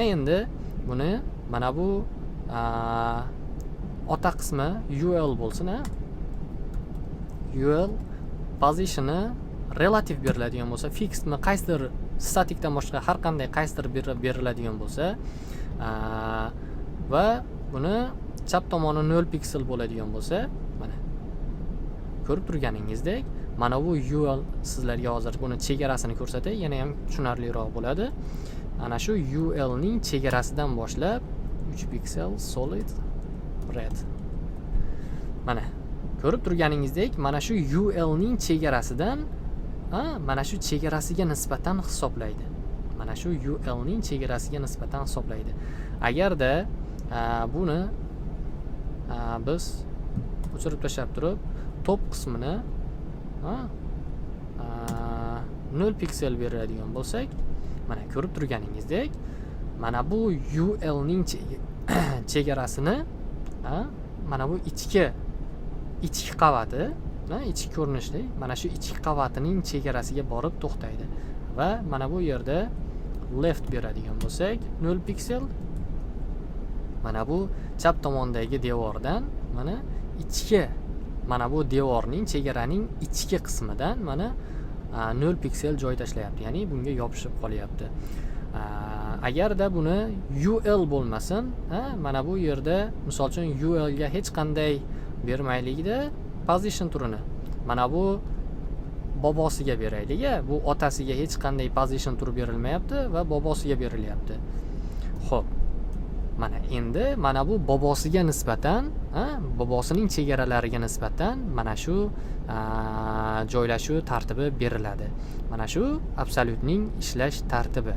Endi buni mana bu ota qismi ul bo'lsin, ul positioni relativ beriladigan bo'lsa, fixedmi qaysidir statikdan boshqa har qanday qaysidir beriladigan bo'lsa va buni chap tomoni 0 piksel bo'ladigan bo'lsa, mana ko'rib turganingizdek, mana bu ul sizlarga hozir buni chegarasini ko'rsatay, yana ham tushunarliroq bo'ladi. Ana shu ul ning chegarasidan boshlab 3 piksel solid red. Mana ko'rib turganingizdek, mana shu ul ning chegarasidan mana shu chegarasiga nisbatan hisoblaydi. Mana shu ul ning chegarasiga nisbatan hisoblaydi. Agarda buni biz o'chirib tashlab turib, top qismini 0 piksel beradigan bo'lsak, mana ko'rib turganingizdek, mana bu ul ning chegarasini mana bu ichki qavati, ichki ko'rinishda mana shu ichki qavatining chegarasiga borib to'xtaydi va mana bu yerda left beradigan bo'lsak 0 piksel, mana bu chap tomondagi devordan mana ichki, mana bu devorning chegaraning ichki qismidan mana 0 piksel joy tashlayapti, ya'ni bunga yopishib qolyapti. Agarda buni ul bo'lmasin, mana bu yerda misol uchun ul ga hech qanday bermaylikda position turini mana bu bobosiga beraylik. Bu otasiga hech qanday position turi berilmayapti va bobosiga berilyapti. Xo'p, mana endi mana bu bobosiga nisbatan, bobosining chegaralariga nisbatan mana shu joylashuv tartibi beriladi. Mana shu absolyutning ishlash tartibi.